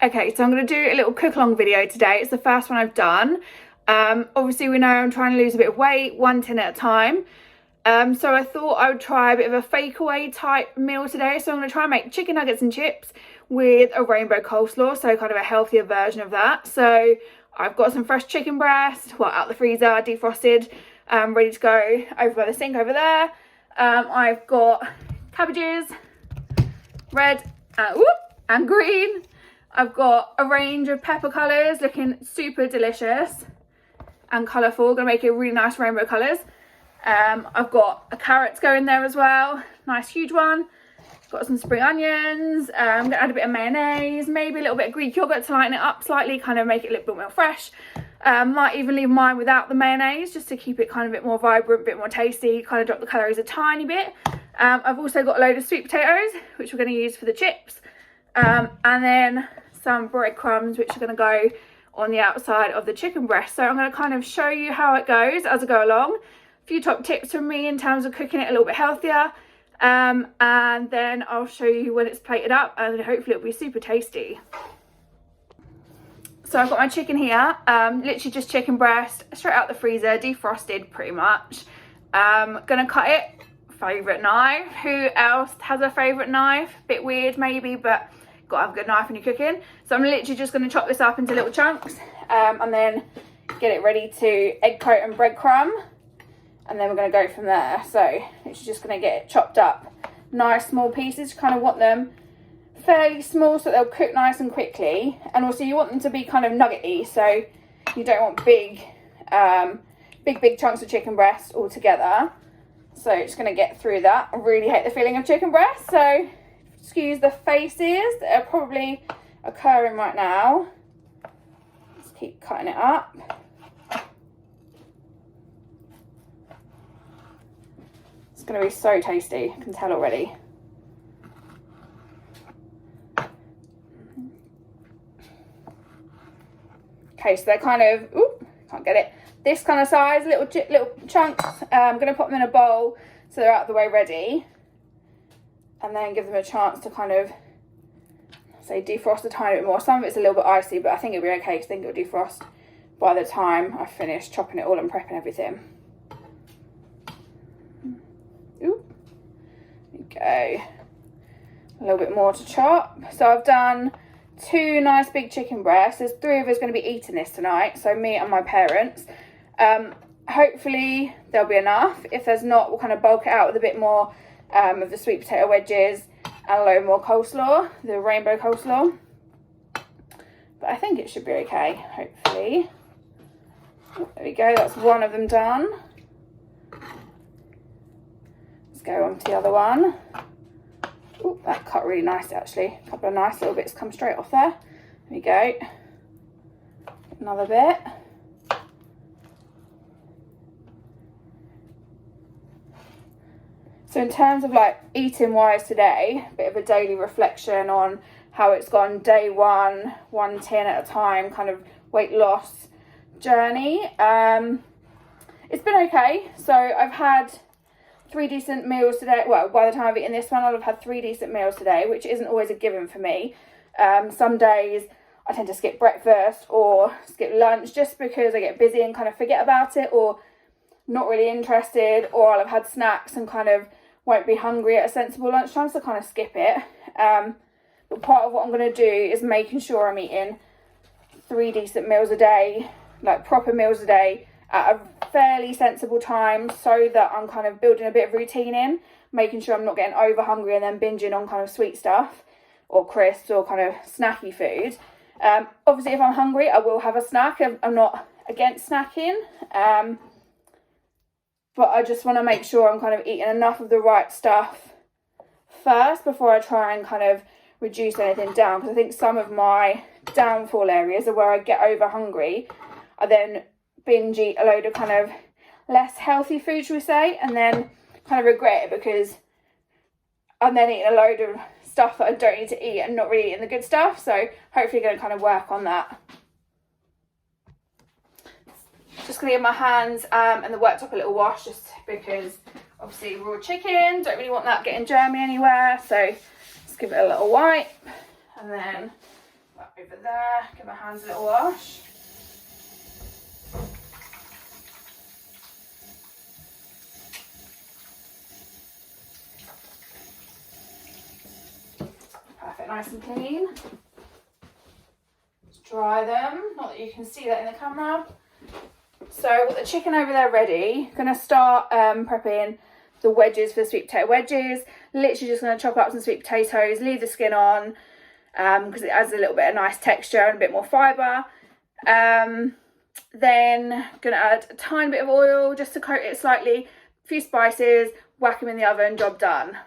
Okay, so I'm going to do a little cook along video today. It's the first one I've done. Obviously we know I'm trying to lose a bit of weight, one tin at a time. So I thought I would try a bit of a Fakeaway type meal today. So I'm going to try and make chicken nuggets and chips with a rainbow coleslaw, so kind of a healthier version of that. So I've got some fresh chicken breast, well, out the freezer, defrosted, ready to go over by the sink over there. I've got cabbages, red and green. I've got a range of pepper colours looking super delicious and colourful. Gonna make it really nice rainbow colours. I've got a carrot to go in there as well, nice huge one. Got some spring onions. I'm gonna add a bit of mayonnaise, maybe a little bit of Greek yogurt to lighten it up slightly, kind of make it a little bit more fresh. Might even leave mine without the mayonnaise just to keep it kind of a bit more vibrant, a bit more tasty, kind of drop the calories a tiny bit. I've also got a load of sweet potatoes, which we're going to use for the chips. And then some breadcrumbs, which are going to go on the outside of the chicken breast. So I'm going to kind of show you how it goes as I go along. A few top tips from me in terms of cooking it a little bit healthier. And then I'll show you when it's plated up, and hopefully it'll be super tasty. So I've got my chicken here, literally just chicken breast, straight out the freezer, defrosted pretty much. Gonna cut it, favourite knife. Who else has a favourite knife? Bit weird maybe, but gotta have a good knife when you're cooking. So I'm literally just gonna chop this up into little chunks, and then get it ready to egg coat and breadcrumb. And then we're gonna go from there. So it's just gonna get it chopped up, nice small pieces. You kind of want them fairly small so they'll cook nice and quickly, and also you want them to be kind of nuggety, so you don't want big chunks of chicken breast all together. So just going to get through that. I really hate the feeling of chicken breast, so excuse the faces that are probably occurring right now. Just keep cutting it up. It's going to be so tasty, I can tell already. Okay, so they're kind of, can't get it, this kind of size, little chunks. I'm going to put them in a bowl so they're out of the way ready. And then give them a chance to kind of, say, defrost a tiny bit more. Some of it's a little bit icy, but I think it'll be okay because I think it'll defrost by the time I finish chopping it all and prepping everything. Ooh, there we go. A little bit more to chop. So I've done 2 nice big chicken breasts. There's 3 of us going to be eating this tonight, so me and my parents. Hopefully there'll be enough. If there's not, we'll kind of bulk it out with a bit more of the sweet potato wedges and a load more coleslaw, the rainbow coleslaw. But I think it should be okay, hopefully. There we go, that's one of them done. Let's go on to the other one. Oh, that cut really nicely actually. A couple of nice little bits come straight off there. There we go. Another bit. So in terms of like eating wise today, a bit of a daily reflection on how it's gone. Day 1, 1 tin at a time, kind of weight loss journey. It's been okay. So I've had 3 decent meals today. Well, by the time I've eaten this one, I'll have had 3 decent meals today, which isn't always a given for me. Some days I tend to skip breakfast or skip lunch just because I get busy and kind of forget about it, or not really interested, or I'll have had snacks and kind of won't be hungry at a sensible lunchtime, so kind of skip it. But part of what I'm going to do is making sure I'm eating 3 decent meals a day, like proper meals a day, at a fairly sensible time, so that I'm kind of building a bit of routine in, making sure I'm not getting over hungry and then binging on kind of sweet stuff or crisps or kind of snacky food. Obviously if I'm hungry I will have a snack. I'm not against snacking, but I just want to make sure I'm kind of eating enough of the right stuff first before I try and kind of reduce anything down, because I think some of my downfall areas are where I get over hungry. I then binge eat a load of kind of less healthy food, shall we say, and then kind of regret it because I'm then eating a load of stuff that I don't need to eat and not really eating the good stuff. So hopefully going to kind of work on that. Just going to give my hands and the worktop a little wash, just because obviously raw chicken, don't really want that getting germy anywhere. So just give it a little wipe, and then that over there, give my hands a little wash. Perfect, nice and clean. Just dry them, not that you can see that in the camera. So I've got the chicken over there ready. Gonna start prepping the wedges for the sweet potato wedges. Literally just gonna chop up some sweet potatoes, leave the skin on, because it adds a little bit of nice texture and a bit more fibre. Then gonna add a tiny bit of oil just to coat it slightly, a few spices, whack them in the oven, job done.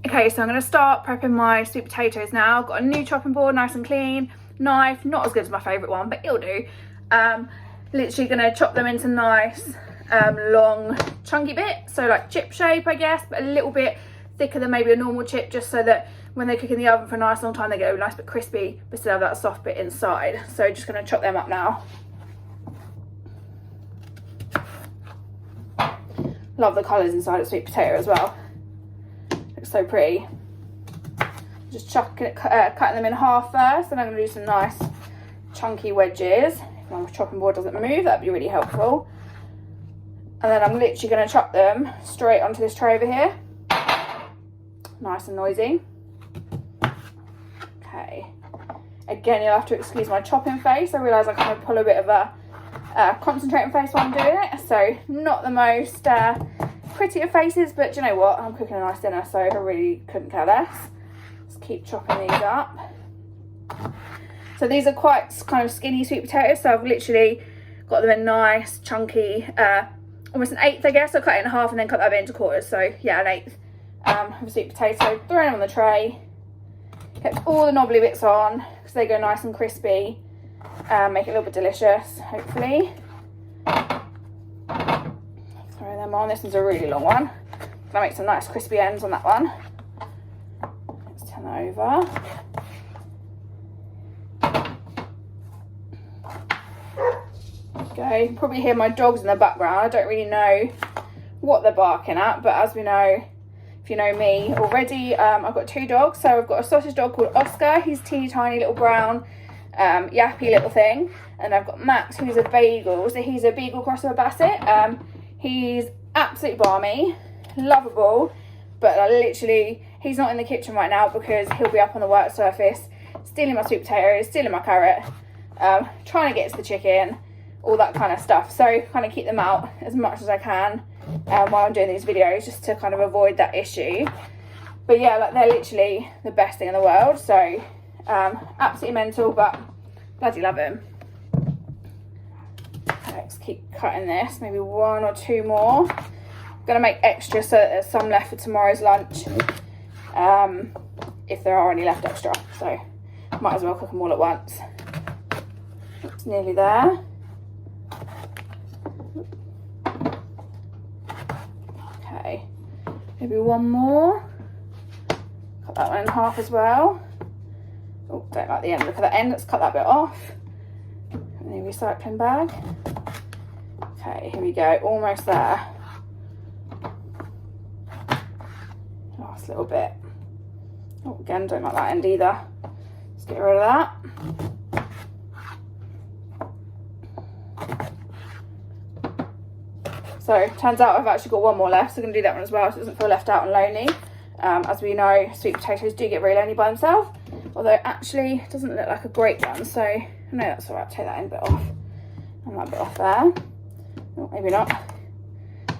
Okay, so I'm gonna start prepping my sweet potatoes now. Got a new chopping board, nice and clean. Knife, not as good as my favourite one, but it'll do. Literally gonna chop them into nice long chunky bits, so like chip shape I guess, but a little bit thicker than maybe a normal chip, just so that when they cook in the oven for a nice long time they get a nice bit crispy but still have that soft bit inside. So just gonna chop them up now. Love the colours inside of sweet potato as well, looks so pretty. Just cutting them in half first, and I'm going to do some nice chunky wedges. If my chopping board doesn't move, that'd be really helpful. And then I'm literally going to chop them straight onto this tray over here. Nice and noisy. Okay. Again, you'll have to excuse my chopping face. I realise I kind of pull a bit of a concentrating face while I'm doing it. So not the most pretty of faces, but do you know what? I'm cooking a nice dinner, so I really couldn't care less. Keep chopping these up. So these are quite kind of skinny sweet potatoes, so I've literally got them in nice chunky, almost an eighth I guess. I cut it in half and then cut that bit into quarters, so yeah, an eighth of a sweet potato. Throw them on the tray, kept all the knobbly bits on because they go nice and crispy, make it a little bit delicious hopefully. Throw them on. This one's a really long one. Gonna make some nice crispy ends on that one. Over. Okay, you can probably hear my dogs in the background. I don't really know what they're barking at, but as we know, if you know me already, I've got two dogs. So I've got a sausage dog called Oscar. He's teeny tiny little brown yappy little thing, and I've got Max, who's a bagel. So he's a beagle crossover basset. He's absolutely balmy, lovable, but literally he's not in the kitchen right now because he'll be up on the work surface stealing my sweet potatoes, stealing my carrot, trying to get to the chicken, all that kind of stuff. So kind of keep them out as much as I can while I'm doing these videos, just to kind of avoid that issue. But yeah, like they're literally the best thing in the world. So absolutely mental, but bloody love them. Okay, let's keep cutting this, maybe one or two more. I'm gonna make extra so that there's some left for tomorrow's lunch. If there are any left extra, so might as well cook them all at once. It's nearly there. Okay, maybe one more. Cut that one in half as well. Oh, don't like the end. Look at that end. Let's cut that bit off. And the recycling bag. Okay, here we go. Almost there. Last little bit. Oh, again, don't like that end either. Let's get rid of that. So, turns out I've actually got one more left, so I'm going to do that one as well so it doesn't feel left out and lonely. As we know, sweet potatoes do get very lonely by themselves, although actually it doesn't look like a great one, so no, that's alright. Take that end bit off and that bit off there. Oh, maybe not.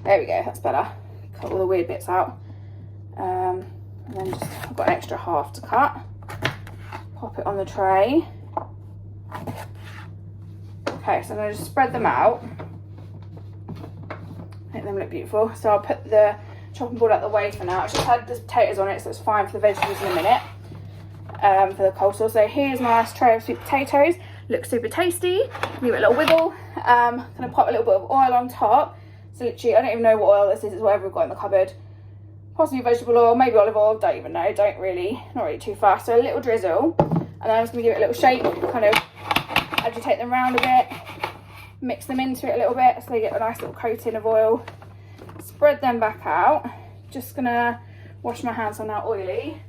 There we go, that's better. Cut all the weird bits out. And then just, I've got an extra half to cut. Pop it on the tray. Okay, so I'm going to just spread them out. Make them look beautiful. So I'll put the chopping board out the way for now. It's just had the potatoes on it, so it's fine for the vegetables in a minute. For the coleslaw. So here's my nice tray of sweet potatoes. Looks super tasty. Give it a little wiggle. Gonna pop a little bit of oil on top. So literally, I don't even know what oil this is. It's whatever we've got in the cupboard. Possibly vegetable oil, maybe olive oil. Don't even know. Not really too fast. So a little drizzle, and then I'm just gonna give it a little shake. Kind of agitate them around a bit. Mix them into it a little bit so they get a nice little coating of oil. Spread them back out. Just gonna wash my hands so I'm now oily.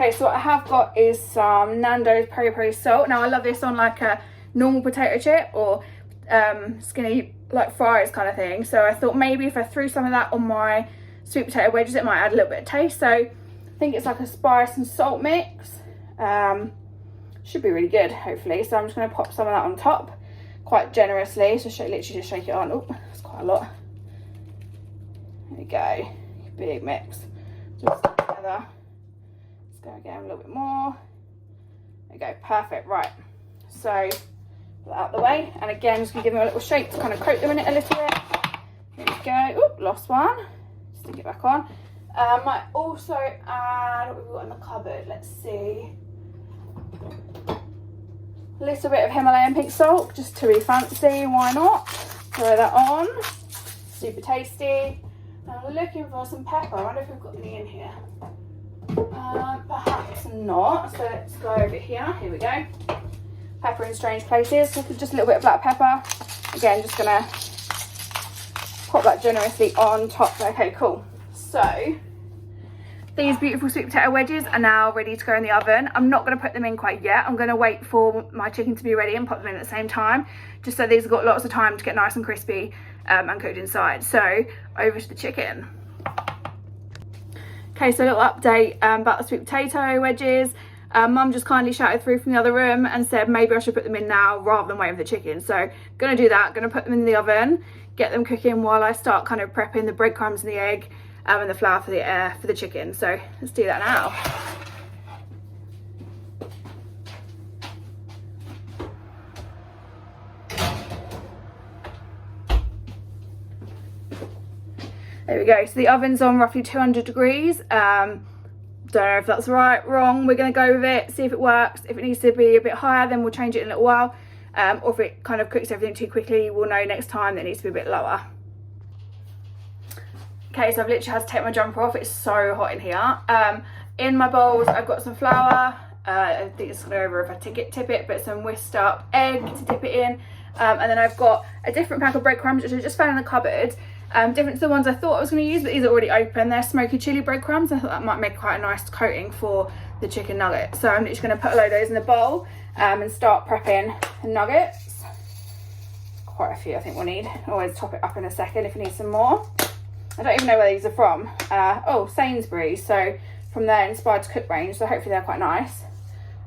Okay, so what I have got is some Nando's peri peri salt. Now I love this on like a normal potato chip or skinny like fries kind of thing. So I thought maybe if I threw some of that on my sweet potato wedges, it might add a little bit of taste. So I think it's like a spice and salt mix. Should be really good, hopefully. So I'm just going to pop some of that on top quite generously. So literally just shake it on. Oh, that's quite a lot. There we go. Big mix. Just together. Let's go again a little bit more. There we go. Perfect. Right. So put that out the way. And again, just going to give them a little shake to kind of coat them in it a little bit. Here we go. Oop, lost one. Stick it back on. Might also add, what have we got in the cupboard? Let's see. A little bit of Himalayan pink salt, just to be fancy, why not? Throw that on. Super tasty. I'm looking for some pepper. I wonder if we've got any in here. Perhaps not. So let's go over here. Here we go. Pepper in strange places. So just a little bit of black pepper. Again, just gonna pop that generously on top. Okay, cool. So these beautiful sweet potato wedges are now ready to go in the oven. I'm not going to put them in quite yet. I'm going to wait for my chicken to be ready and pop them in at the same time, just so these have got lots of time to get nice and crispy and cooked inside. So over to the chicken. Okay, so a little update about the sweet potato wedges. Mum just kindly shouted through from the other room and said maybe I should put them in now rather than waiting for the chicken. So going to do that. Going to put them in the oven, get them cooking while I start kind of prepping the breadcrumbs and the egg and the flour for the chicken. So let's do that now. There we go. So the oven's on roughly 200 degrees. Don't know if that's right, wrong. We're going to go with it, see if it works. If it needs to be a bit higher, then we'll change it in a little while. Or if it kind of cooks everything too quickly, we'll know next time that it needs to be a bit lower. Okay, so I've literally had to take my jumper off. It's so hot in here. In my bowls, I've got some flour. I think it's going to go over if I tip it, but some whisked up egg to dip it in. And then I've got a different pack of breadcrumbs, which I just found in the cupboard. Different to the ones I thought I was going to use, but these are already open. They're smoky chili breadcrumbs. I thought that might make quite a nice coating for the chicken nugget. So I'm just going to put a load of those in the bowl and start prepping the nuggets. Quite a few I think we'll need. I'll always top it up in a second if you need some more. I don't even know where these are from. Oh, Sainsbury's, so from their Inspired to Cook range, so hopefully they're quite nice.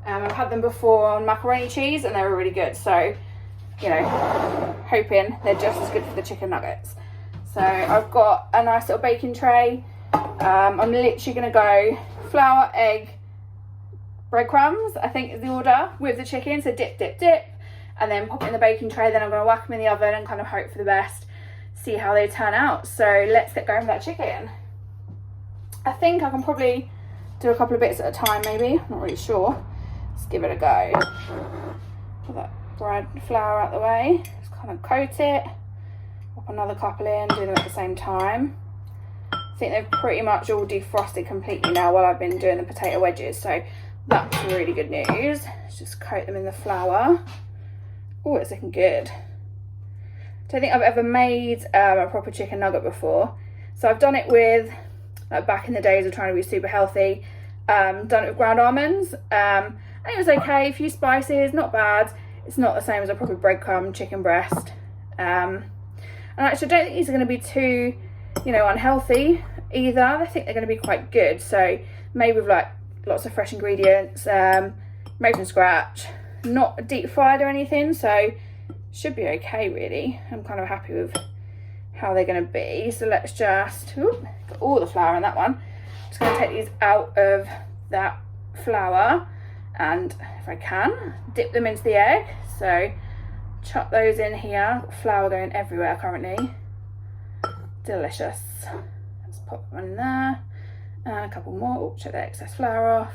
I've had them before on macaroni cheese and they were really good, so, you know, hoping they're just as good for the chicken nuggets. So I've got a nice little baking tray. I'm literally going to go flour, egg, breadcrumbs, I think is the order, with the chicken, so dip, dip, dip, and then pop it in the baking tray. Then I'm going to whack them in the oven and kind of hope for the best. See how they turn out. So let's get going with that chicken. I think I can probably do a couple of bits at a time, maybe. I'm not really sure. Let's give it a go. Put that bread flour out the way. Just kind of coat it. Pop another couple in, do them at the same time. I think they've pretty much all defrosted completely now while I've been doing the potato wedges. So that's really good news. Let's just coat them in the flour. Oh, it's looking good. Don't think I've ever made a proper chicken nugget before. So I've done it with, like back in the days of trying to be super healthy, done it with ground almonds. And it was okay, a few spices, not bad. It's not the same as a proper breadcrumb chicken breast. And actually I don't think these are going to be too, you know, unhealthy either. I think they're going to be quite good. So made with like lots of fresh ingredients, made from scratch, not deep fried or anything. So should be okay really. I'm kind of happy with how they're going to be. So let's just got all the flour in that one. Just going to take these out of that flour and if I can dip them into the egg. So chuck those in here. Got flour going everywhere currently. Delicious. Let's pop one in there and a couple more. Check the excess flour off.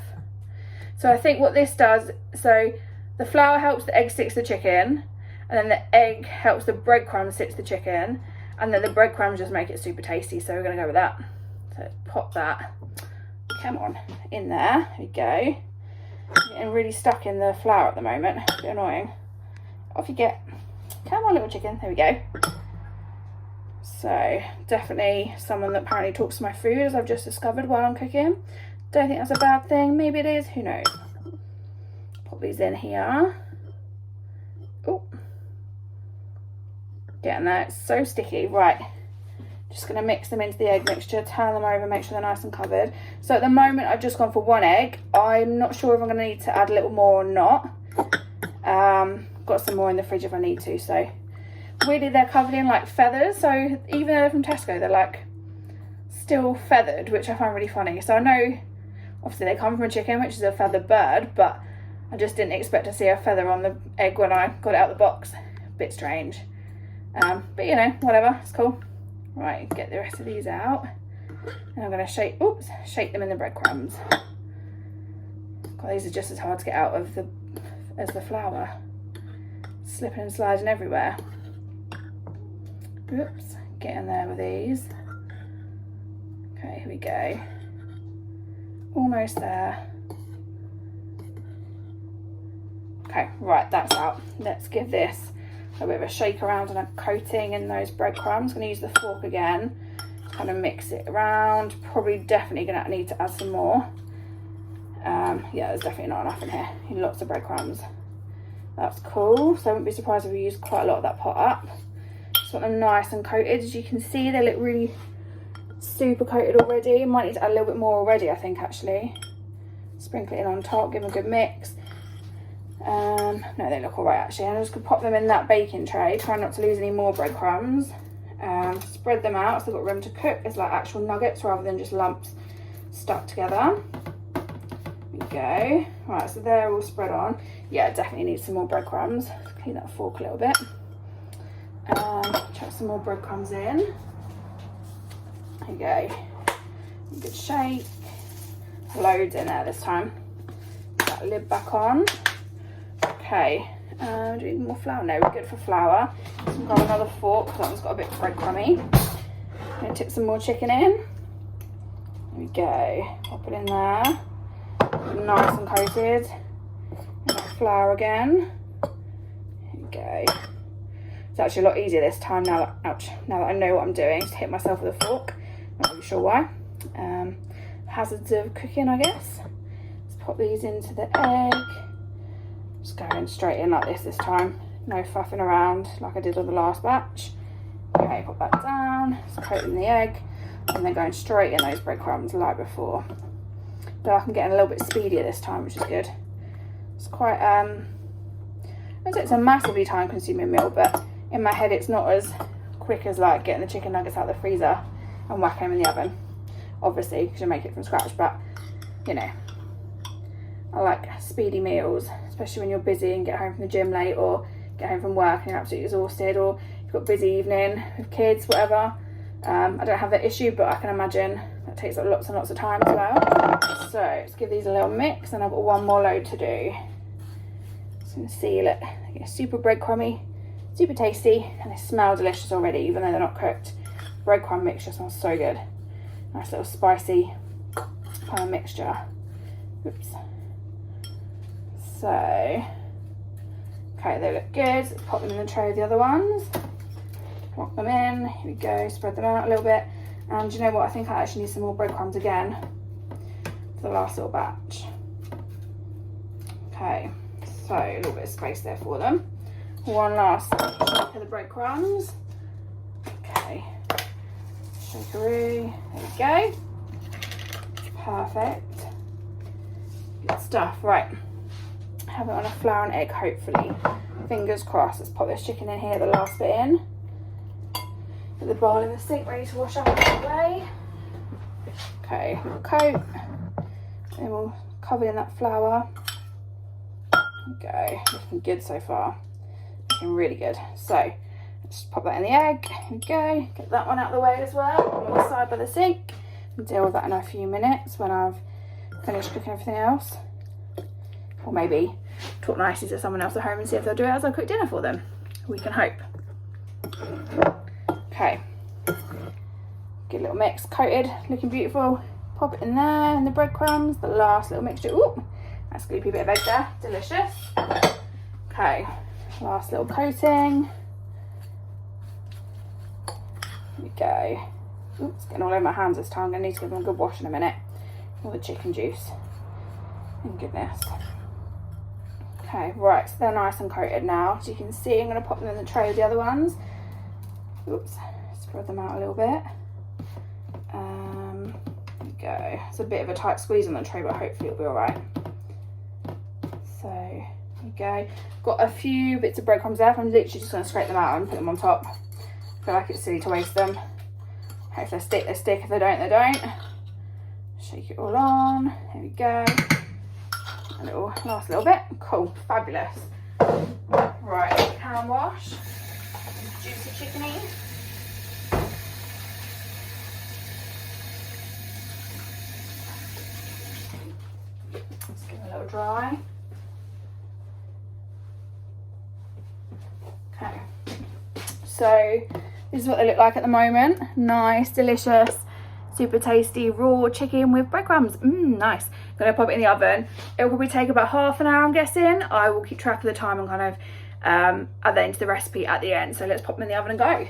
So I think what this does, so the flour helps the egg stick to the chicken, and then the egg helps the breadcrumbs stick to the chicken, and then the breadcrumbs just make it super tasty. So we're going to go with that. So let's pop that, come on, in there. There we go. Getting really stuck in the flour at the moment. A bit annoying. Off you get. Come on, little chicken. There we go. So definitely someone that apparently talks to my food, as I've just discovered while I'm cooking. Don't think that's a bad thing. Maybe it is, who knows. Pop these in here. Oh, getting there, it's so sticky. Right, just gonna mix them into the egg mixture, turn them over, make sure they're nice and covered. So at the moment I've just gone for 1 egg. I'm not sure if I'm gonna need to add a little more or not. Got some more in the fridge if I need to. So really they're covered in like feathers, so even though they're from Tesco, they're like still feathered, which I find really funny. So I know obviously they come from a chicken, which is a feathered bird, but I just didn't expect to see a feather on the egg when I got it out of the box. Bit strange, but you know, whatever, it's cool. Right, get the rest of these out, and I'm going to shake them in the breadcrumbs. God, these are just as hard to get out of as the flour. Slipping and sliding everywhere. Oops, get in there with these. Okay, here we go. Almost there. Okay, right, that's out. Let's give this a bit of a shake around and a coating in those breadcrumbs. I'm going to use the fork again to kind of mix it around. Probably definitely going to need to add some more. Yeah, there's definitely not enough in here. Lots of breadcrumbs. That's cool. So I wouldn't be surprised if we use quite a lot of that pot up. Just want them nice and coated. As you can see, they look really super coated already. Might need to add a little bit more already, I think, actually. Sprinkle it in on top, give them a good mix. No, they look all right actually. I'm just gonna pop them in that baking tray. Try not to lose any more breadcrumbs. Spread them out so they've got room to cook. It's like actual nuggets rather than just lumps stuck together. There we go. Right, so they're all spread on. Yeah, definitely need some more breadcrumbs. Clean that fork a little bit. Chuck some more breadcrumbs in. There you go. Good shake. Loads in there this time. Put that lid back on. Okay, do we need more flour? No, we're good for flour. So I've got another fork because that one's got a bit breadcrumby. I'm going to tip some more chicken in. There we go. Pop it in there. Nice and coated. And that flour again. There we go. It's actually a lot easier this time now that, now that I know what I'm doing. Just hit myself with a fork. Not really sure why. Hazards of cooking, I guess. Let's pop these into the egg. Just going straight in like this time. No faffing around like I did on the last batch. Okay, put that down. Just coat in the egg. And then going straight in those breadcrumbs like before. But I can get a little bit speedier this time, which is good. It's quite, I don't say it's a massively time consuming meal, but in my head it's not as quick as like getting the chicken nuggets out of the freezer and whacking them in the oven. Obviously, because you make it from scratch, but you know. I like speedy meals, especially when you're busy and get home from the gym late or get home from work and you're absolutely exhausted, or you've got a busy evening with kids, whatever. I don't have that issue, but I can imagine that takes up lots and lots of time as well. So let's give these a little mix, and I've got one more load to do. Just gonna seal it. They get super breadcrumby, super tasty, and they smell delicious already, even though they're not cooked. Breadcrumb mixture smells so good. Nice little spicy kind of mixture. Oops. So, okay, they look good. Let's pop them in the tray with the other ones. Plop them in. Here we go. Spread them out a little bit. And you know what? I think I actually need some more breadcrumbs again for the last little batch. Okay, so a little bit of space there for them. One last shake of the breadcrumbs. Okay, shakeroo. There we go. Perfect. Good stuff. Right. Have it on a flour and egg, hopefully. Fingers crossed. Let's pop this chicken in here, the last bit in. Put the bowl in the sink, ready to wash up and put away. Okay, we'll coat. Then we'll cover in that flour. There we go. Looking good so far. Looking really good. So, let's pop that in the egg. Here we go. Get that one out of the way as well. On the side by the sink. And deal with that in a few minutes when I've finished cooking everything else. Or maybe talk nicely to someone else at home and see if they'll do it as I cook dinner for them. We can hope. Okay. Get a little mix, coated, looking beautiful. Pop it in there, in the breadcrumbs, the last little mixture. Ooh, nice gloopy bit of egg there, delicious. Okay, last little coating. Here we go. Oops, getting all over my hands this time. I'm gonna need to give them a good wash in a minute. all the chicken juice. And goodness. Okay, right, so they're nice and coated now. As you can see, I'm going to pop them in the tray with the other ones. Oops, spread them out a little bit. There we go. It's a bit of a tight squeeze on the tray, but hopefully it'll be all right. So, there we go. Got a few bits of breadcrumbs there. I'm literally just going to scrape them out and put them on top. I feel like it's silly to waste them. If they stick, they stick. If they don't, they don't. Shake it all on. There we go. And it will last a little bit. Cool, fabulous. Right, can wash. Juicy chickeny. Let's give it a little dry. Okay. So this is what they look like at the moment. Nice, delicious, super tasty raw chicken with breadcrumbs. Nice. Gonna pop it in the oven. It will probably take about half an hour, I'm guessing. I will keep track of the time and kind of add that into the recipe at the end. So let's pop them in the oven and go.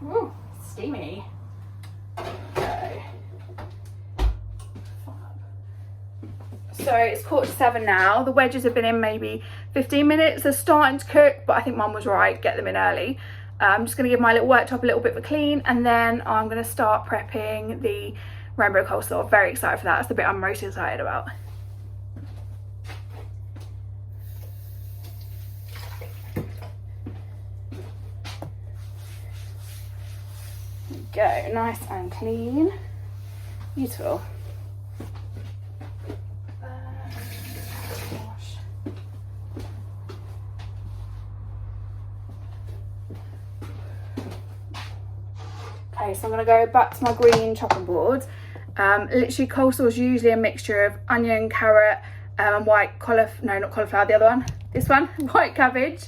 Ooh, steamy. Okay. So it's 7:15 now. The wedges have been in maybe 15 minutes. They're starting to cook, but I think Mum was right, get them in early. I'm just going to give my little worktop a little bit of a clean, and then I'm going to start prepping the rainbow coleslaw. Very excited for that. That's the bit I'm most excited about. There we go, nice and clean. Beautiful. Okay, so I'm going to go back to my green chopping board. Literally coleslaw is usually a mixture of onion, carrot, and white not cauliflower, the other one, this one, white cabbage.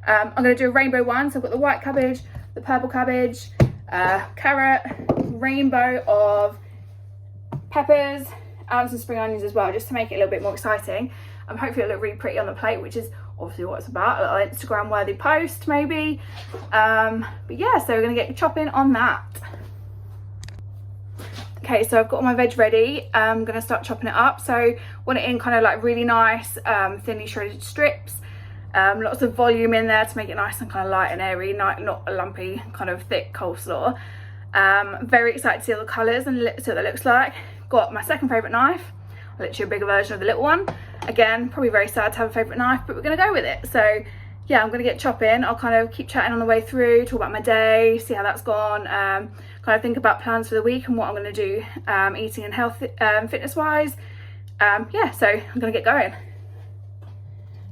I'm going to do a rainbow one, so I've got the white cabbage, the purple cabbage, carrot, rainbow of peppers, and some spring onions as well, just to make it a little bit more exciting. Hopefully it'll look really pretty on the plate, which is obviously what it's about, a little Instagram worthy post maybe. But yeah, so we're gonna get chopping on that. Okay, so I've got all my veg ready. I'm gonna start chopping it up. So want it in kind of like really nice, thinly shredded strips. Lots of volume in there to make it nice and kind of light and airy, not a lumpy kind of thick coleslaw. Very excited to see all the colours and see what it looks like. Got my second favourite knife, literally a bigger version of the little one. Again, probably very sad to have a favourite knife, but we're going to go with it. So yeah, I'm going to get chopping. I'll kind of keep chatting on the way through, talk about my day, see how that's gone, kind of think about plans for the week and what I'm going to do eating and health fitness wise. Yeah, so I'm going to get going.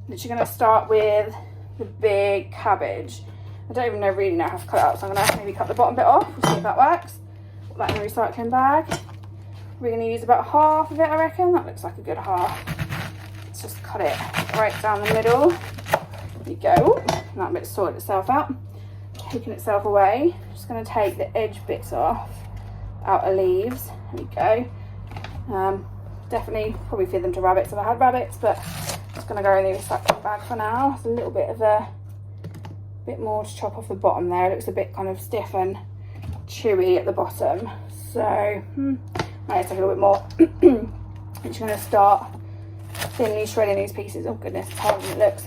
Literally going to start with the big cabbage. I don't even really know how to cut it out, so I'm going to maybe cut the bottom bit off. We'll see if that works. Put that in the recycling bag. We're going to use about half of it, I reckon. That looks like a good half. Let's just cut it right down the middle. There we go. That bit sorted itself out. Taking itself away. Just going to take the edge bits off, outer leaves. There we go. Definitely probably feed them to rabbits if I had rabbits, but just going to go in the recycling bag for now. It's a little bit of a bit more to chop off the bottom there. It looks a bit kind of stiff and chewy at the bottom, so I might take a little bit more. I'm just going to start thinly shredding these pieces. Oh goodness, it's harder than it looks.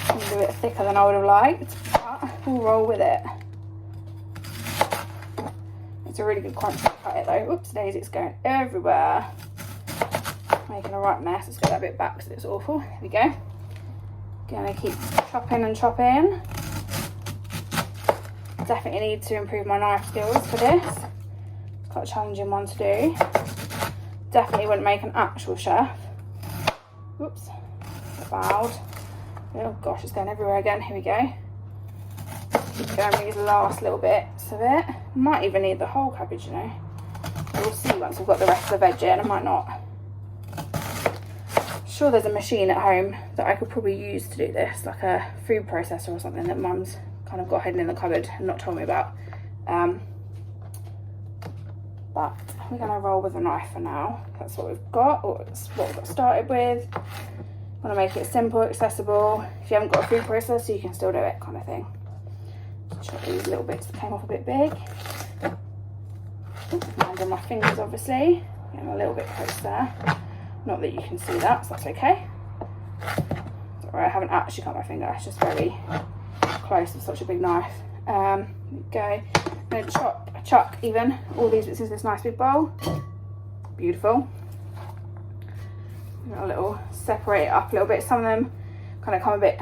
It's a bit thicker than I would have liked, but we'll roll with it. It's a really good crunch to cut it though. Oops, daisy, it's going everywhere. Making a right mess. Let's get that bit back because it's awful. Here we go. Gonna keep chopping and chopping. Definitely need to improve my knife skills for this. It's quite a challenging one to do. Definitely wouldn't make an actual chef. Whoops, loud. Oh gosh, it's going everywhere again. Here we go. Keep going with these last little bits of it. Might even need the whole cabbage, you know. We'll see once we've got the rest of the veg in. I might not. Sure, there's a machine at home that I could probably use to do this, like a food processor or something that Mum's kind of got hidden in the cupboard and not told me about. But we're going to roll with a knife for now. That's what we've got, or it's what we got started with. Want to make it simple, accessible. If you haven't got a food processor, you can still do it, kind of thing. Chop these little bits that came off a bit big. And on my fingers, obviously. Getting a little bit close there. Not that you can see that, so that's okay. Sorry, I haven't actually cut my finger. It's just very close with such a big knife. There we go. I'm going to chuck even all these bits into this nice big bowl. Beautiful. A little, separate it up a little bit. Some of them kind of come a bit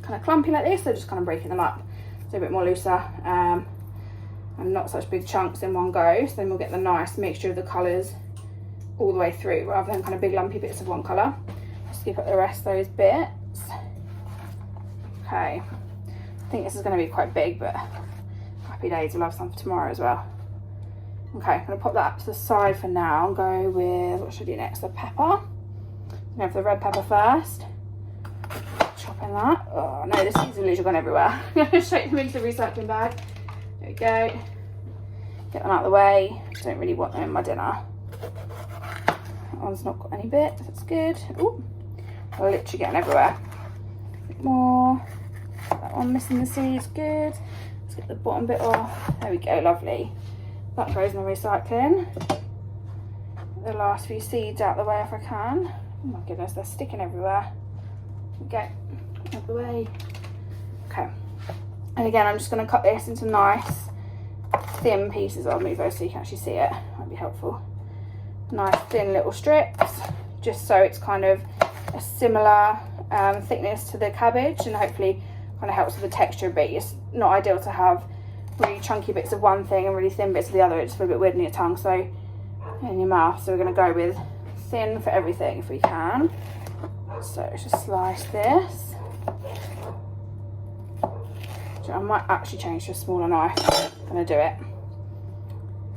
kind of clumpy like this, so just kind of breaking them up so a bit more looser, and not such big chunks in one go, so then we'll get the nice mixture of the colours all the way through rather than kind of big lumpy bits of one colour. Skip up the rest of those bits. Okay, I think this is going to be quite big, but happy days, we'll have some for tomorrow as well. Okay, I'm going to pop that up to the side for now and go with, what should I do next? The pepper. I'm going to have the red pepper first. Chopping that. Oh no, the seeds have literally gone everywhere. I'm going to shake them into the recycling bag. There we go. Get them out of the way. Don't really want them in my dinner. That one's not got any bits, that's good. Ooh, they're literally getting everywhere. A bit more. That one missing the seeds, good. Let's get the bottom bit off. There we go, lovely. That goes in the recycling. The last few seeds out the way if I can. Oh my goodness, they're sticking everywhere. Okay, out the way. Okay, and again, I'm just going to cut this into nice thin pieces. I'll move those so you can actually see it. Might be helpful. Nice thin little strips, just so it's kind of a similar thickness to the cabbage, and hopefully kind of helps with the texture a bit. It's not ideal to have really chunky bits of one thing and really thin bits of the other. It's a bit weird in your tongue, so in your mouth. So we're going to go with thin for everything if we can. So let's just slice this. So I might actually change to a smaller knife. I'm going to do it.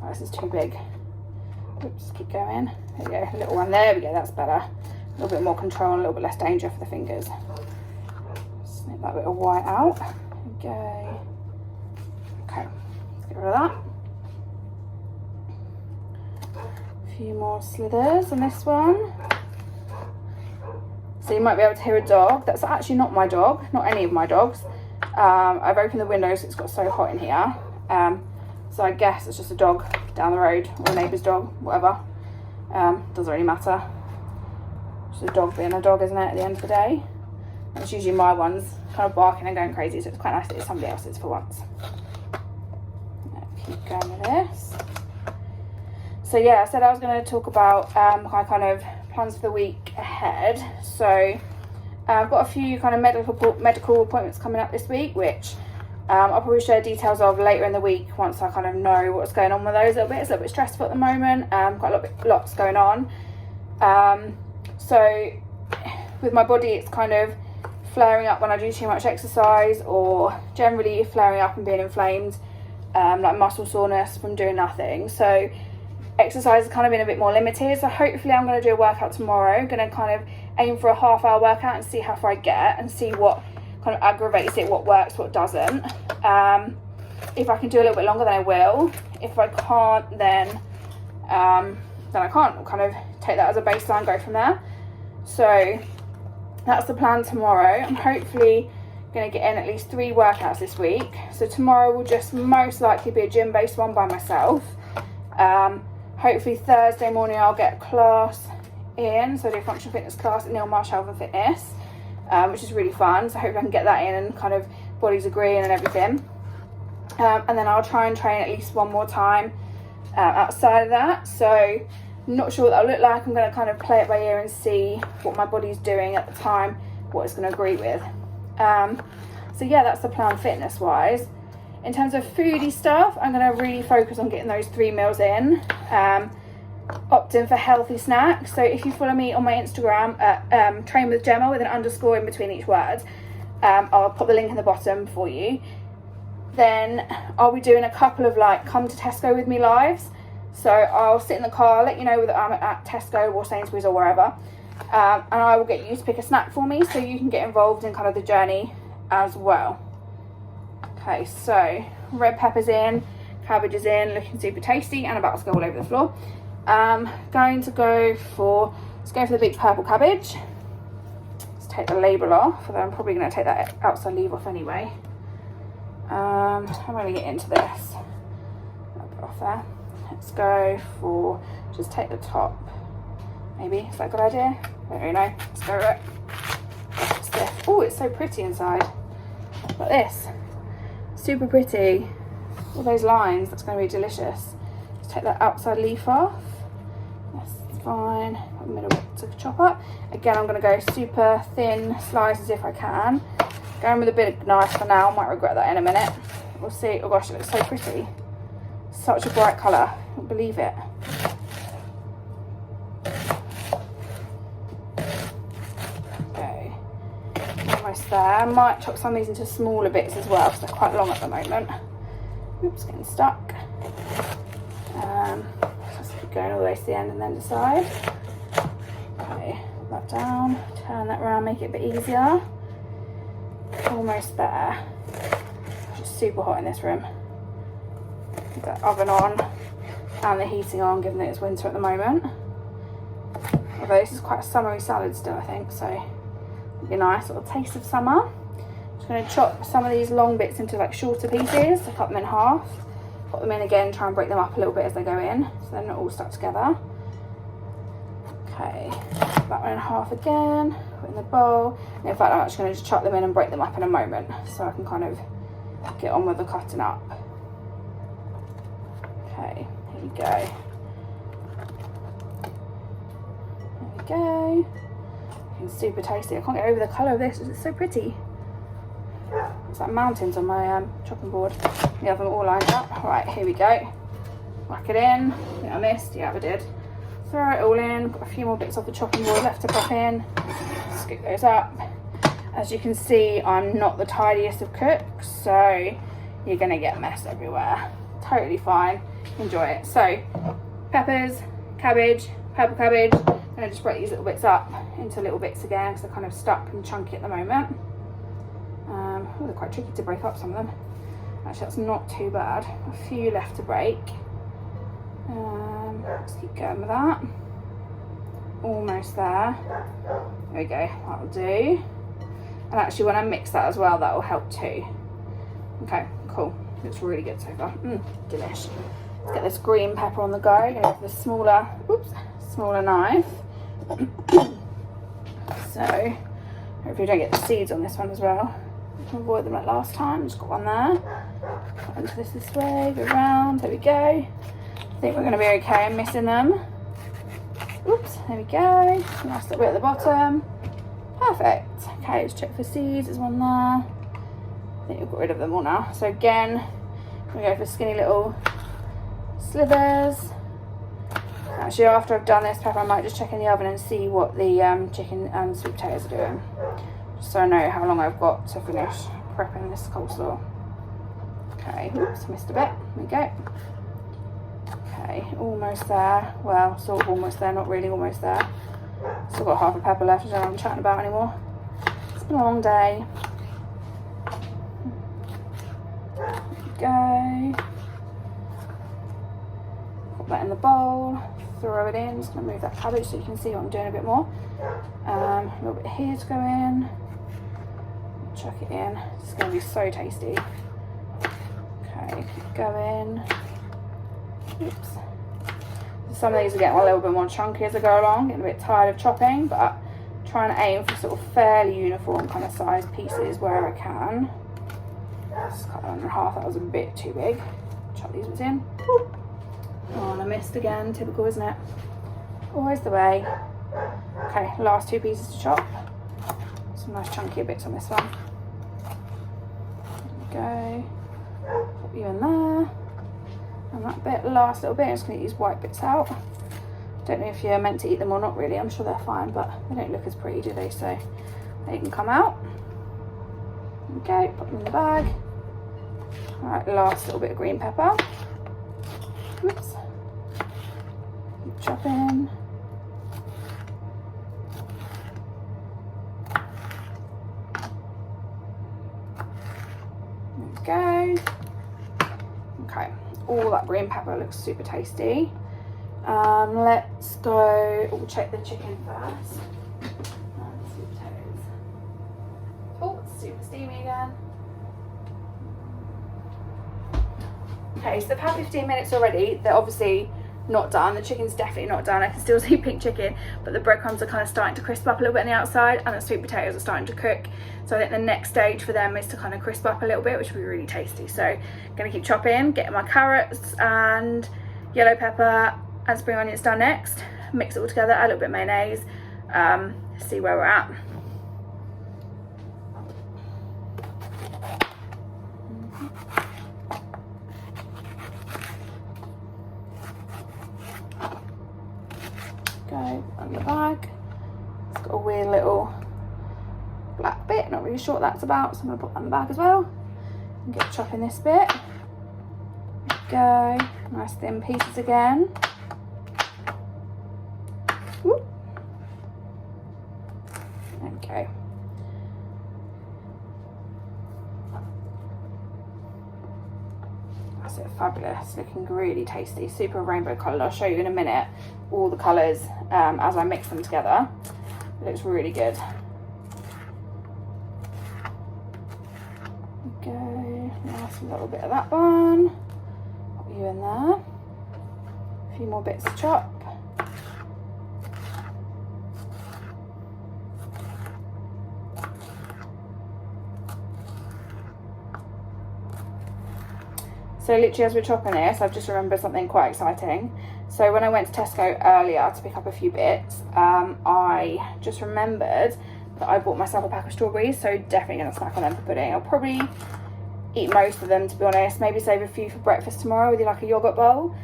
Oh, this is too big. Oops, keep going. There we go, a little one. There we go, that's better. A little bit more control and a little bit less danger for the fingers. Snip that bit of white out. There we go. Okay, let's get rid of that. A few more slithers on this one. So you might be able to hear a dog. That's actually not my dog, not any of my dogs. I've opened the windows so it's got so hot in here. So I guess it's just a dog down the road, or a neighbour's dog, whatever. Doesn't really matter. Just a dog being a dog, isn't it, at the end of the day? And it's usually my ones kind of barking and going crazy, so it's quite nice that it's somebody else's for once. Keep going with this. So yeah, I said I was going to talk about my kind of plans for the week ahead. So I've got a few kind of medical appointments coming up this week, which I'll probably share details of later in the week once I kind of know what's going on with those a little bit. It's a little bit stressful at the moment, quite lots going on. So with my body, it's kind of flaring up when I do too much exercise, or generally flaring up and being inflamed, like muscle soreness from doing nothing. So exercise has kind of been a bit more limited, so hopefully I'm going to do a workout tomorrow. I'm going to kind of aim for a half-hour workout and see how far I get and see what kind of aggravates it, what works, what doesn't. If I can do a little bit longer, then I will. If I can't, then I can't. I'll kind of take that as a baseline, go from there. So that's the plan tomorrow. I'm hopefully going to get in at least 3 workouts this week. So tomorrow will just most likely be a gym-based one by myself. Hopefully Thursday morning I'll get a class in, so I do a functional fitness class at Neil Marsh Health and Fitness, which is really fun. So hopefully I can get that in and kind of bodies agreeing and everything. And then I'll try and train at least one more time outside of that. So not sure what that'll look like. I'm going to kind of play it by ear and see what my body's doing at the time, what it's going to agree with. So yeah, that's the plan fitness wise. In terms of foodie stuff, I'm going to really focus on getting those 3 meals in. Opt in for healthy snacks. So if you follow me on my Instagram at train with Gemma with an underscore in between each word, I'll put the link in the bottom for you. Then I'll be doing a couple of like come to Tesco with me lives. So I'll sit in the car, let you know that I'm at Tesco or Sainsbury's or wherever, and I will get you to pick a snack for me so you can get involved in kind of the journey as well. Okay, so red pepper's in, cabbage is in, looking super tasty and about to go all over the floor. Let's go for the big purple cabbage. Let's take the label off, although I'm probably going to take that outside leaf off anyway. I'm going to get into this. I'll put off there. let's go for, just take the top. Maybe, is that a good idea? I don't really know. Let's go with it. Oh, it's so pretty inside. Like this. Super pretty. All those lines, that's going to be delicious. Let's take that outside leaf off. That's fine. Put the middle bit to chop up. Again, I'm going to go super thin slices if I can. Going with a big knife for now. Might regret that in a minute. We'll see. Oh gosh, it looks so pretty. Such a bright colour. I can't believe it. Okay. Almost there. I might chop some of these into smaller bits as well because they're quite long at the moment. Oops, getting stuck. Just keep going all the way to the end and then decide. Okay, put that down. Turn that around, make it a bit easier. Almost there. It's just super hot in this room. Keep that oven on and the heating on, given that it's winter at the moment. Although this is quite a summery salad still, I think, so it'll be a nice little taste of summer. Just going to chop some of these long bits into like shorter pieces, to cut them in half. Put them in again, try and break them up a little bit as they go in, so they're not all stuck together. Okay, that one in half again, put in the bowl. And in fact, I'm actually going to just chop them in and break them up in a moment, so I can kind of get on with the cutting up. Okay, here we go. There we go. It's super tasty. I can't get over the colour of this, it's so pretty. It's like mountains on my chopping board. You have them all lined up. Right, here we go. Whack it in. I think I missed. Yeah, I did. Throw it all in. Got a few more bits off the chopping board left to pop in. Scoop those up. As you can see, I'm not the tidiest of cooks, so you're going to get mess everywhere. Totally fine. Enjoy it. So, peppers, cabbage, purple cabbage. I'm going to just break these little bits up into little bits again because they're kind of stuck and chunky at the moment. Oh, they're quite tricky to break up, some of them. Actually, that's not too bad. A few left to break. Let's keep going with that. Almost there. There we go, that'll do. And actually, when I mix that as well, that will help too. Okay, cool. Looks really good so far. Delish. Let's get this green pepper on the go. Go with the smaller knife. So, hopefully you don't get the seeds on this one as well. You can avoid them like last time. Just got one there. Cut into this way, go round. There we go. I think we're going to be okay. I'm missing them. Oops, there we go. Nice little bit at the bottom. Perfect. Okay, let's check for seeds. There's one there. I think we've got rid of them all now. So again, I'm going to go for skinny little slivers. Actually, after I've done this pepper, I might just check in the oven and see what the chicken and sweet potatoes are doing. Just so I know how long I've got to finish prepping this coleslaw. Okay, oops, missed a bit. There we go. Okay, almost there. Well, sort of almost there, not really almost there. Still got half a pepper left, I don't know what I'm chatting about anymore. It's been a long day. There we go. Put that in the bowl, throw it in. Just going to move that cabbage so you can see what I'm doing a bit more. A little bit here to go in. Chuck it in. It's going to be so tasty. Okay, keep going. Oops. Some of these are getting a little bit more chunky as I go along, getting a bit tired of chopping, but trying to aim for sort of fairly uniform kind of size pieces where I can. Just cut that in half, that was a bit too big. Chop these bits in. Oh, and I missed again, typical, isn't it? Always the way. Okay, last two pieces to chop. Some nice chunkier bits on this one. There we go. Put you in there. And that bit, last little bit, I'm just going to get these white bits out. Don't know if you're meant to eat them or not really, I'm sure they're fine, but they don't look as pretty, do they? So they can come out. Okay, put them in the bag. Alright, last little bit of green pepper. Oops. Keep chopping. There we go. Okay. All that green pepper looks super tasty. Let's go, we'll check the chicken first. Sweet potatoes. Oh, it's super steamy again. Okay, so they've had 15 minutes already. They're obviously not done. The chicken's definitely not done. I can still see pink chicken, but the breadcrumbs are kind of starting to crisp up a little bit on the outside, and the sweet potatoes are starting to cook. So I think the next stage for them is to kind of crisp up a little bit, which will be really tasty. So I'm going to keep chopping, getting my carrots and yellow pepper and spring onions done next. Mix it all together, add a little bit of mayonnaise, see where we're at. Go on the bag. It's got a weird little black bit, not really sure what that's about, so I'm going to put that in the bag as well and get chopping this bit. Go, nice thin pieces again. Whoop. Okay. That's it, fabulous, looking really tasty, super rainbow colour. I'll show you in a minute all the colours as I mix them together. It looks really good. Go, nice little bit of that one. Put you in there. A few more bits to chop. So literally as we're chopping this, I've just remembered something quite exciting. So when I went to Tesco earlier to pick up a few bits, I just remembered that I bought myself a pack of strawberries, so definitely going to snack on them for pudding. I'll probably eat most of them, to be honest, maybe save a few for breakfast tomorrow with like a yoghurt bowl.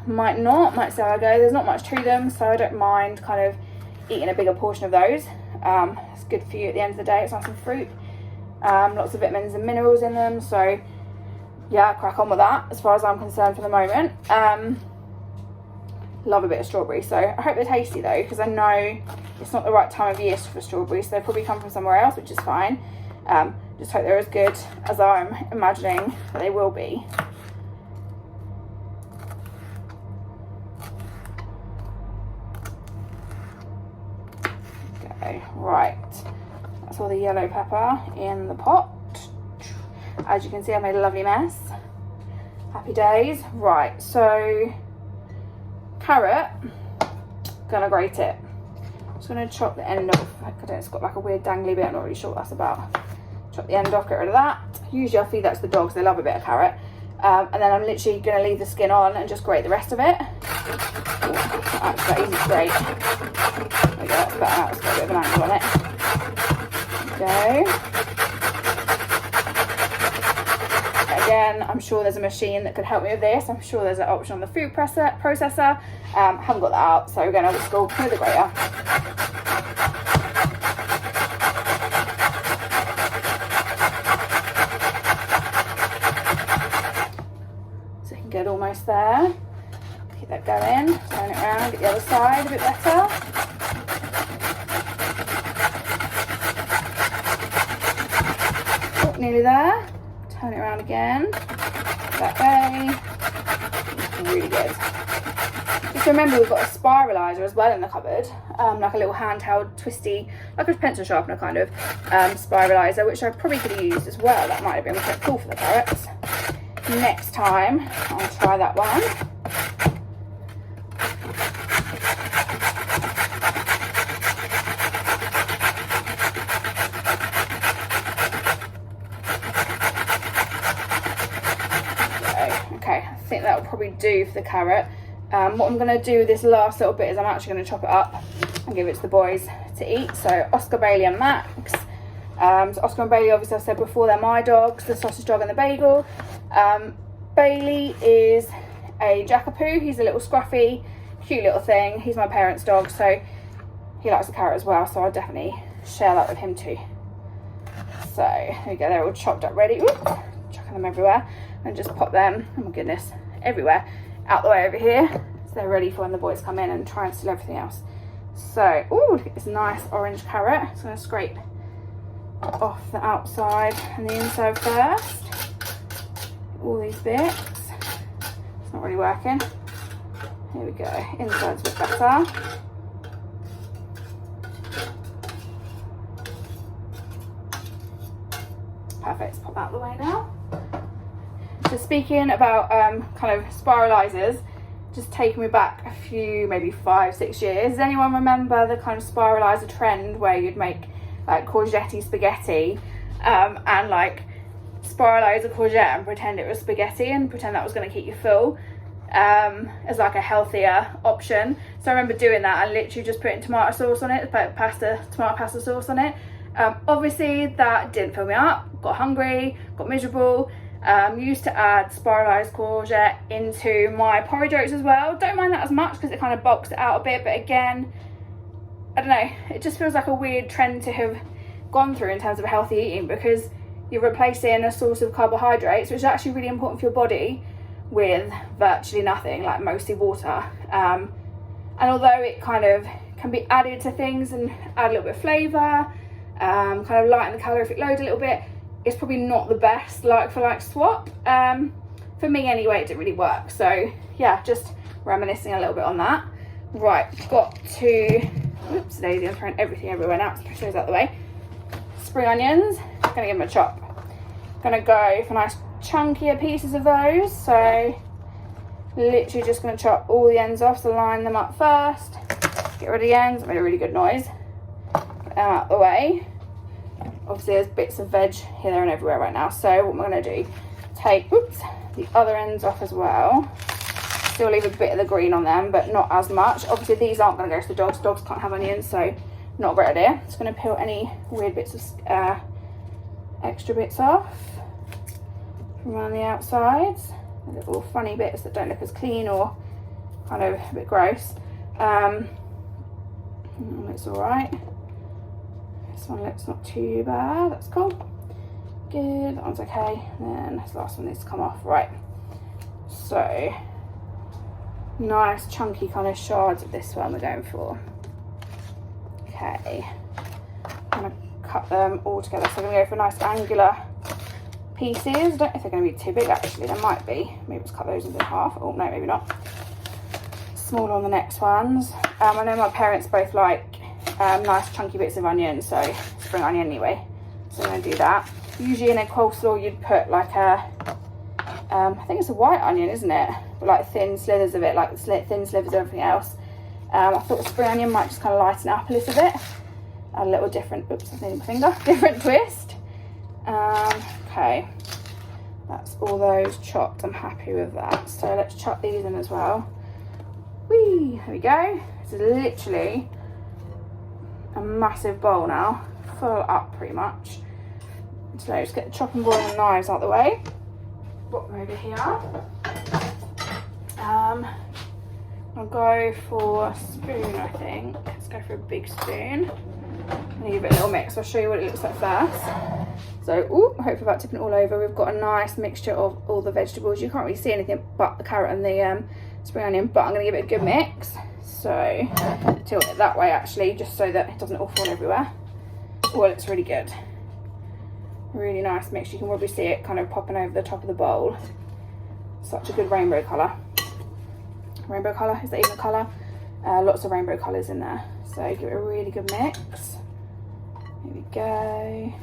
Might not, might see how I go. There's not much to them, so I don't mind kind of eating a bigger portion of those. It's good for you at the end of the day, it's nice and fruit. Lots of vitamins and minerals in them, so yeah, crack on with that as far as I'm concerned for the moment. Love a bit of strawberry, so I hope they're tasty though, because I know it's not the right time of year for strawberries, so they probably come from somewhere else, which is fine. Just hope they're as good as I'm imagining that they will be. Okay, right, that's all the yellow pepper in the pot. As you can see, I made a lovely mess. Happy days. Right, so carrot, gonna grate it. Just gonna chop the end off. I don't know, it's got like a weird dangly bit, I'm not really sure what that's about. Chop the end off, get rid of that. Usually I'll feed that to the dogs, they love a bit of carrot. And then I'm literally gonna leave the skin on and just grate the rest of it. Ooh, that's quite easy to grate. There we go, that's better now, it's got a bit of an angle on it. There we go. Again, I'm sure there's a machine that could help me with this. I'm sure there's an option on the food processor. Haven't got that out, so we're going to just go with the grater. So you can get almost there. Keep that going. Turn it around, get the other side a bit better. Oh, nearly there. Turn it around again, that way. Really good. Just remember, we've got a spiralizer as well in the cupboard, like a little handheld twisty, like a pencil sharpener kind of spiralizer, which I probably could have used as well. That might have been quite cool for the carrots. Next time I'll try that one. I think that will probably do for the carrot. What I'm going to do with this last little bit is I'm actually going to chop it up and give it to the boys to eat. So Oscar, Bailey and Max. So Oscar and Bailey, obviously I've said before, they're my dogs, the sausage dog and the bagel. Bailey is a Jackapoo. He's a little scruffy, cute little thing. He's my parents' dog, so he likes the carrot as well, so I'll definitely share that with him too. So there we go, they're all chopped up ready. Ooh, chucking them everywhere. And just pop them, oh my goodness, everywhere, out the way over here, so they're ready for when the boys come in and try and steal everything else. So, ooh, look at this nice orange carrot. Just gonna scrape off the outside and the inside first. All these bits. It's not really working. Here we go, inside's a bit better. Perfect, pop that out of the way now. So speaking about kind of spiralizers, just taking me back a few, maybe 5-6 years. Does anyone remember the kind of spiralizer trend where you'd make like courgette spaghetti and like spiralize a courgette and pretend it was spaghetti and pretend that was going to keep you full as like a healthier option? So I remember doing that and literally just putting tomato sauce on it, tomato pasta sauce on it. Obviously that didn't fill me up, got hungry, got miserable. Used to add spiralized courgette into my porridge oats as well. Don't mind that as much because it kind of bulks it out a bit, but again, I don't know, it just feels like a weird trend to have gone through in terms of healthy eating, because you're replacing a source of carbohydrates, which is actually really important for your body, with virtually nothing, like mostly water. And although it kind of can be added to things and add a little bit of flavour, kind of lighten the calorific load a little bit, it's probably not the best like for like swap. For me anyway, it didn't really work. So yeah, just reminiscing a little bit on that. Right, got to, oops daisy, I'm throwing everything everywhere now, let's push those out the way. Spring onions, gonna give them a chop. Gonna go for nice chunkier pieces of those, so literally just gonna chop all the ends off, so line them up first, get rid of the ends. I made a really good noise. Get them out the way. Obviously there's bits of veg here, there and everywhere right now, so what I'm going to do, take the other ends off as well. Still leave a bit of the green on them, but not as much. Obviously these aren't going to go to the dogs. Dogs can't have onions, so not a great idea. Just going to peel any weird bits of extra bits off from around the outsides. The little funny bits that don't look as clean or kind of a bit gross. It's alright. This one looks not too bad, that's cool. Good, that one's okay. And then this last one needs to come off. Right, so nice chunky kind of shards of this one we're going for. Okay, I'm gonna cut them all together. So I'm gonna go for nice angular pieces. I don't know if they're gonna be too big actually, they might be. Maybe let's cut those in half. Oh no, maybe not. Smaller on the next ones. I know my parents both like nice chunky bits of onion, so spring onion anyway, so I'm going to do that. Usually in a coleslaw you'd put like a I think it's a white onion, isn't it, but like thin slithers of it, like thin slivers of everything else. I thought spring onion might just kind of lighten it up a little bit, a little different, oops I needed my finger, different twist. Okay, that's all those chopped, I'm happy with that. So let's chop these in as well. Whee, there we go. This is literally a massive bowl now, full up pretty much. So just get the chopping board and knives out the way. Put them over here. I'll go for a spoon, I think. Let's go for a big spoon. And give it a little mix. I'll show you what it looks like first. So, hopefully without tipping it all over, we've got a nice mixture of all the vegetables. You can't really see anything but the carrot and the spring onion, but I'm going to give it a good mix. So tilt it that way actually, just so that it doesn't all fall everywhere. Oh, it looks really good. Really nice mix. You can probably see it kind of popping over the top of the bowl. Such a good rainbow colour. Rainbow colour, is that even a colour? Lots of rainbow colours in there. So give it a really good mix. Here we go.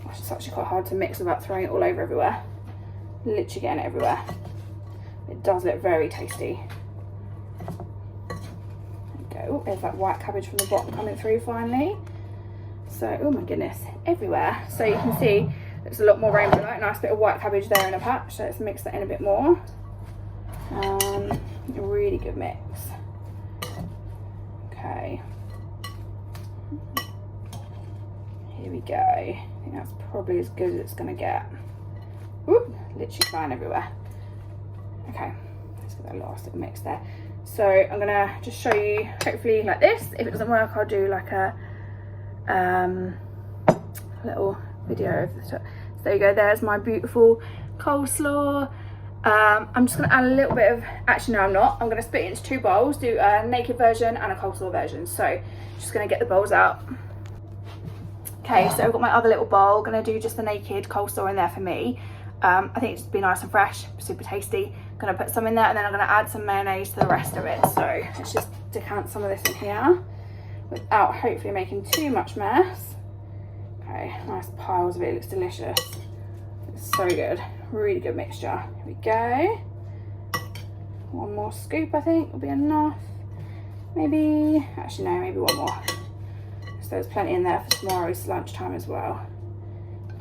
Gosh, it's actually quite hard to mix without throwing it all over everywhere. Literally getting it everywhere. It does look very tasty. Oh, there's that white cabbage from the bottom coming through finally. So, oh my goodness, everywhere. So you can see there's a lot more rainbow light. Nice bit of white cabbage there in a patch. So let's mix that in a bit more. A really good mix. Okay. Here we go. I think that's probably as good as it's going to get. Whoop, literally flying everywhere. Okay, let's get that last little mix there. So I'm gonna just show you, hopefully like this. If it doesn't work, I'll do like a little video of the top. So there you go, there's my beautiful coleslaw. I'm just gonna add a little bit of, actually no I'm not, I'm gonna split it into two bowls, do a naked version and a coleslaw version. So just gonna get the bowls out. Okay, so I've got my other little bowl, gonna do just the naked coleslaw in there for me. I think it's just be nice and fresh, super tasty. Gonna put some in there and then I'm gonna add some mayonnaise to the rest of it. So let's just decant some of this in here without hopefully making too much mess. Okay, nice piles of it, it looks delicious. It's so good. Really good mixture. Here we go. One more scoop, I think, will be enough. Maybe, actually no, maybe one more. So there's plenty in there for tomorrow's lunchtime as well.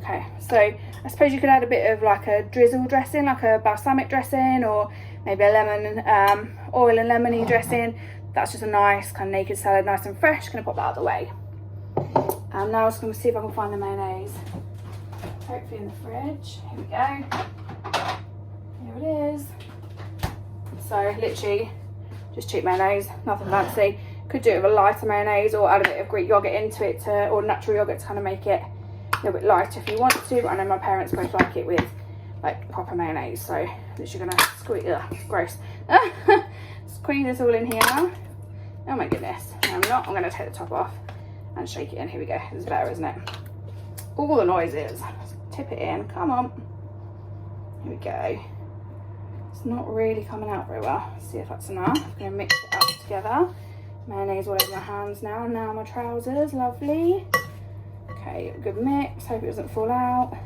Okay, so I suppose you could add a bit of like a drizzle dressing, like a balsamic dressing, or maybe a lemon, oil and lemony dressing. That's just a nice kind of naked salad, nice and fresh. Gonna pop that out of the way. Now I'm just gonna see if I can find the mayonnaise. Hopefully in the fridge. Here we go. Here it is. So literally just cheap mayonnaise, nothing fancy. Could do it with a lighter mayonnaise or add a bit of Greek yogurt into it or natural yogurt to kind of make it a little bit lighter if you want to. But I know my parents both like it with like proper mayonnaise, so literally gonna squeeze. Gross. Squeeze this all in here now. Oh my goodness. No, I'm not. I'm gonna take the top off and shake it in. Here we go. This is better, isn't it? All the noises. Tip it in. Come on. Here we go. It's not really coming out very well. Let's see if that's enough. I'm gonna mix it up together. Mayonnaise all over my hands now. Now my trousers. Lovely. Okay, good mix. Hope it doesn't fall out.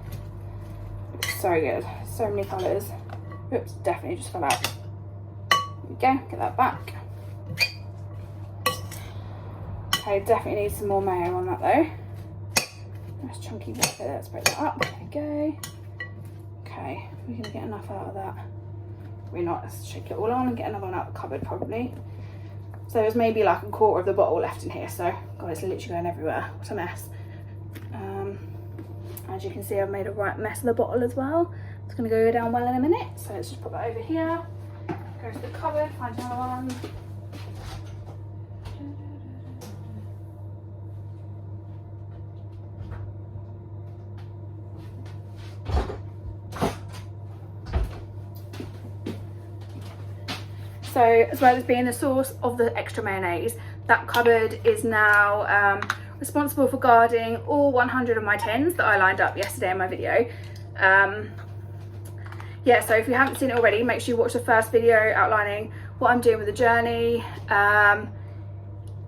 It's so good. So many colours. Oops, definitely just fell out. There we go. Get that back. Okay, definitely need some more mayo on that though. Nice chunky bit there. Let's break that up. There we go. Okay, we're gonna get enough out of that. We're not. Let's shake it all on and get another one out of the cupboard probably. So there's maybe like a quarter of the bottle left in here. So God, it's literally going everywhere. What a mess. As you can see, I've made a right mess of the bottle as well. It's gonna go down well in a minute. So let's just put that over here. Go to the cupboard, find another one. So as well as being the source of the extra mayonnaise, that cupboard is now responsible for guarding all 100 of my tins that I lined up yesterday in my video. Yeah, so if you haven't seen it already, make sure you watch the first video outlining what I'm doing with the journey, kind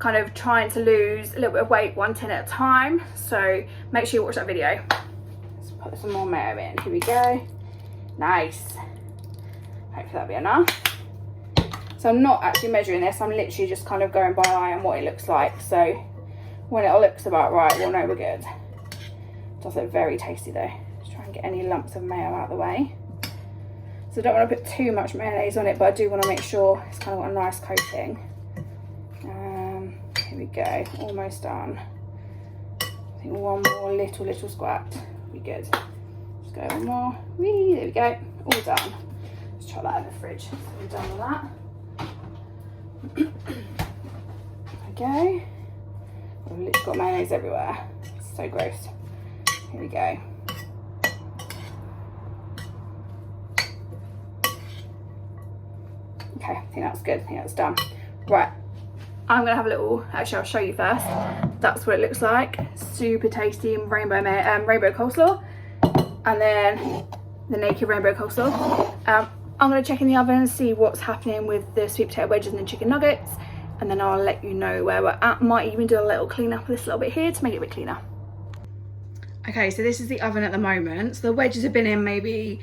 of trying to lose a little bit of weight one tin at a time. So make sure you watch that video. Let's put some more mayo in. Here we go. Nice. Hopefully that'll be enough. So I'm not actually measuring this, I'm literally just kind of going by eye and what it looks like. So when it looks about right, we'll know we're good. It does look very tasty though. Just try and get any lumps of mayo out of the way. So I don't want to put too much mayonnaise on it, but I do want to make sure it's kind of got a nice coating. Here we go, almost done. I think one more little squirt, be good. Just go one more, whee, there we go, all done. Let's try that in the fridge, so we're done with that. Okay, I've literally got mayonnaise everywhere. It's so gross. Here we go. Okay, I think that's good. I think that's done. Right, I'm gonna have a little. Actually, I'll show you first. That's what it looks like. Super tasty rainbow coleslaw, and then the naked rainbow coleslaw. I'm going to check in the oven and see what's happening with the sweet potato wedges and the chicken nuggets, and then I'll let you know where we're at. Might even do a little clean up of this little bit here to make it a bit cleaner. Okay, so this is the oven at the moment. So the wedges have been in maybe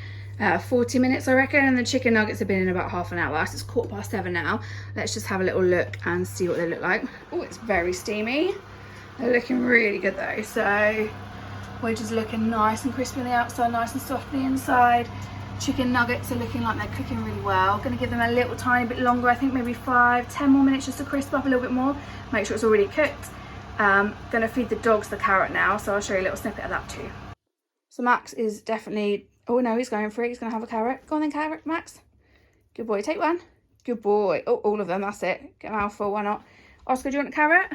40 minutes I reckon, and the chicken nuggets have been in about half an hour. So it's 7:15 now. Let's just have a little look and see what they look like. Oh, it's very steamy. They're looking really good though. So wedges are looking nice and crispy on the outside, nice and soft on the inside. Chicken nuggets are looking like they're cooking really well. Going to give them a little tiny bit longer, I think maybe 5-10 more minutes just to crisp up a little bit more. Make sure it's already cooked. Going to feed the dogs the carrot now, so I'll show you a little snippet of that too. So Max is definitely, oh no, he's going for it. He's going to have a carrot. Go on then, carrot, Max. Good boy, take one. Good boy. Oh, all of them, that's it. Get a mouthful, why not? Oscar, do you want a carrot?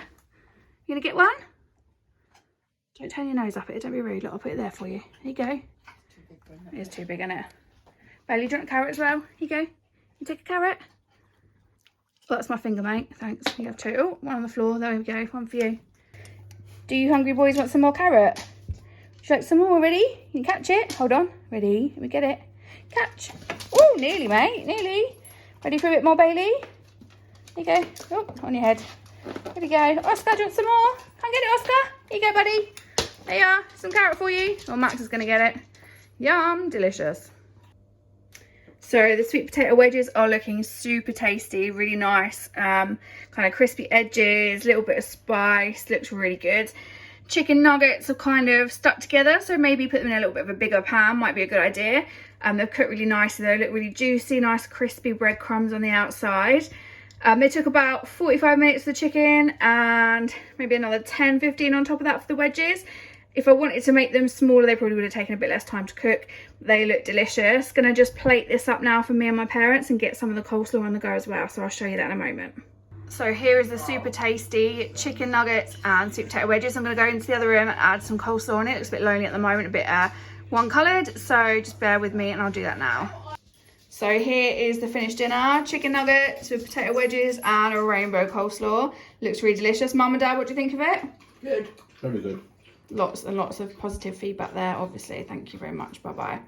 You going to get one? Don't turn your nose up at it, don't be rude. Look, I'll put it there for you. There you go. It is too big, isn't it? Bailey, do you want a carrot as well? Here you go. You take a carrot. Oh, that's my finger, mate. Thanks. You have two. Oh, one on the floor. There we go. One for you. Do you hungry boys want some more carrot? Would you like some more? Ready? You can catch it. Hold on. Ready? Let me get it. Catch. Oh, nearly, mate. Nearly. Ready for a bit more, Bailey? Here you go. Oh, on your head. Here we go. Oscar, do you want some more? Come get it, Oscar. Here you go, buddy. There you are. Some carrot for you. Well, Max is going to get it. Yum. Delicious. So the sweet potato wedges are looking super tasty, really nice, kind of crispy edges, a little bit of spice, looks really good. Chicken nuggets are kind of stuck together, so maybe put them in a little bit of a bigger pan, might be a good idea. They've cooked really nicely, they look really juicy, nice crispy breadcrumbs on the outside. They took about 45 minutes for the chicken and maybe another 10-15 on top of that for the wedges. If I wanted to make them smaller, they probably would have taken a bit less time to cook. They look delicious. Gonna just plate this up now for me and my parents and get some of the coleslaw on the go as well, so I'll show you that in a moment. So here is the super tasty chicken nuggets and sweet potato wedges. I'm gonna go into the other room and add some coleslaw on it. It looks a bit lonely at the moment, a bit one coloured, so just bear with me and I'll do that now. So here is the finished dinner, chicken nuggets with potato wedges and a rainbow coleslaw. Looks really delicious. Mum and Dad, what do you think of it? Good. Very good. Lots and lots of positive feedback there, obviously. Thank you very much. Bye-bye.